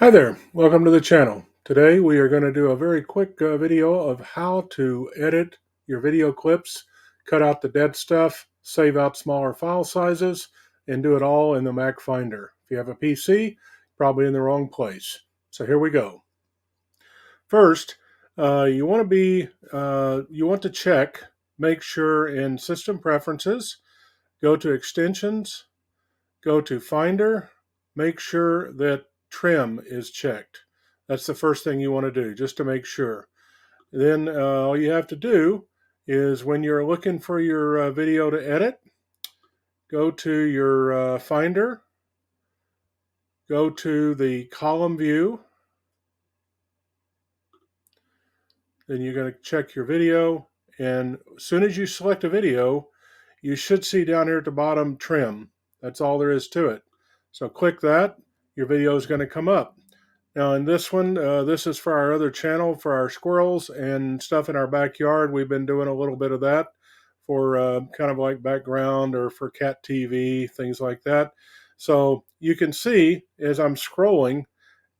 Hi there, welcome to the channel. Today we are going to do a very quick video of how to edit your video clips, cut out the dead stuff, save out smaller file sizes, and do it all in the Mac Finder. If you have a PC, probably in the wrong place. So here we go. First, you want to check, make sure in System Preferences, go to Extensions, go to Finder, make sure that trim is checked. That's the first thing you want to do, just to make sure. Then all you have to do is when you're looking for your video to edit, go to your Finder, go to the column view, then you're going to check your video, and as soon as you select a video, you should see down here at the bottom trim. That's all there is to it. So click that, your video is going to come up. Now in this one, this is for our other channel, for our squirrels and stuff in our backyard. We've been doing a little bit of that for kind of like background or for cat TV, things like that. So you can see as I'm scrolling,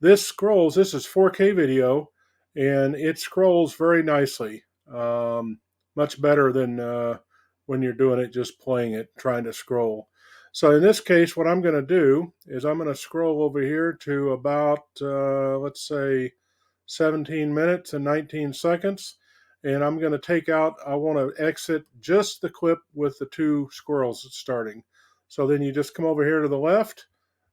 this is 4K video, and it scrolls very nicely. Much better than when you're doing it, just playing it, trying to scroll. So in this case, what I'm going to do is I'm going to scroll over here to about, let's say, 17 minutes and 19 seconds. And I'm going to take out, I want to exit just the clip with the two squirrels starting. So then you just come over here to the left,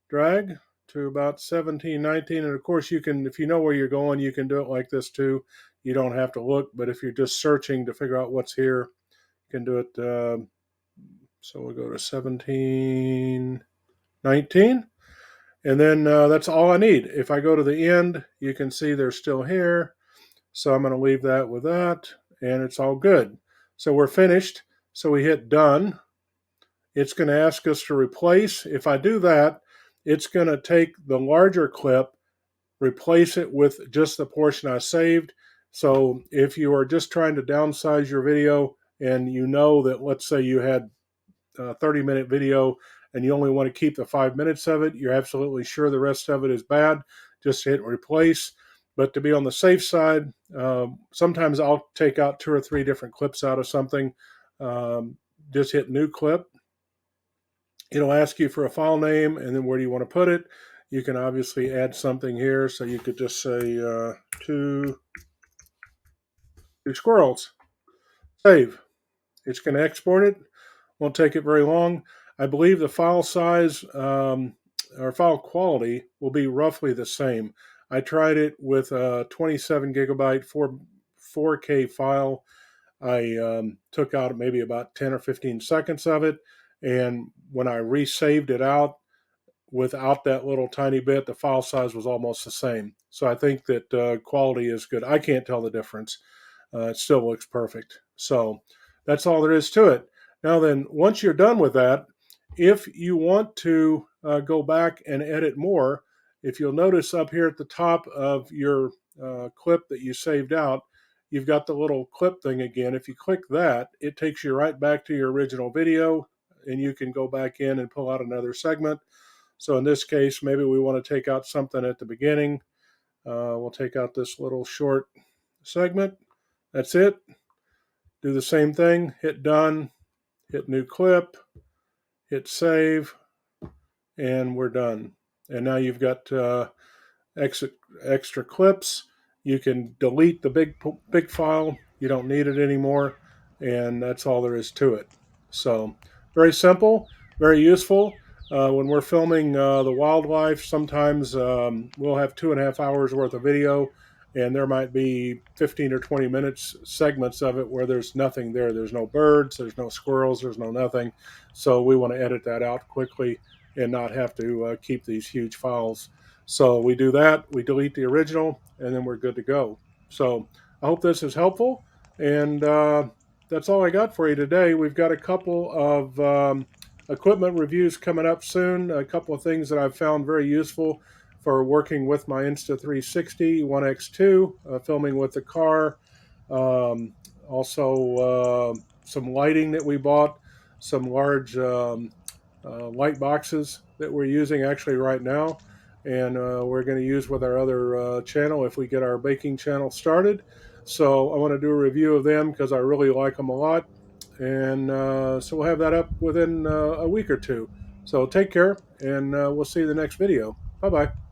drag to about 17, 19. And of course you can, if you know where you're going, you can do it like this too. You don't have to look, but if you're just searching to figure out what's here, you can do it. So we'll go to 17, 19. And then that's all I need. If I go to the end, you can see they're still here. So I'm going to leave that with that, and it's all good. So we're finished. So we hit done. It's going to ask us to replace. If I do that, it's going to take the larger clip, replace it with just the portion I saved. So if you are just trying to downsize your video and you know that, let's say you had a 30-minute video and you only want to keep the 5 minutes of it, you're absolutely sure the rest of it is bad, just hit replace. But to be on the safe side, sometimes I'll take out 2 or 3 different clips out of something. Just hit new clip. It'll ask you for a file name, and then where do you want to put it. You can obviously add something here, so you could just say two squirrels. Save. It's going to export it. Won't take it very long. I believe the file size or file quality will be roughly the same. I tried it with a 27 gigabyte 4K file. I took out maybe about 10 or 15 seconds of it, and when I resaved it out without that little tiny bit, the file size was almost the same. So I think that quality is good. I can't tell the difference. It still looks perfect. So that's all there is to it. Now then, once you're done with that, if you want to go back and edit more, if you'll notice up here at the top of your clip that you saved out, you've got the little clip thing again. If you click that, it takes you right back to your original video, and you can go back in and pull out another segment. So in this case, maybe we want to take out something at the beginning. We'll take out this little short segment. That's it. Do the same thing, hit done, hit new clip, hit save, and we're done. And now you've got extra clips. You can delete the big file. You don't need it anymore, and that's all there is to it. So very simple, very useful. When we're filming the wildlife, sometimes we'll have 2.5 hours worth of video, and there might be 15 or 20 minutes segments of it where there's nothing there. There's no birds, there's no squirrels, there's no nothing. So we want to edit that out quickly and not have to keep these huge files. So we do that, we delete the original, and then we're good to go. So I hope this is helpful, and that's all I got for you today. We've got a couple of equipment reviews coming up soon, a couple of things that I've found very useful for working with my Insta360 1X2, filming with the car. Also, some lighting that we bought, some large light boxes that we're using actually right now. and we're going to use with our other channel if we get our baking channel started. So I want to do a review of them because I really like them a lot, and so we'll have that up within a week or two. So take care, and we'll see you in the next video. Bye bye.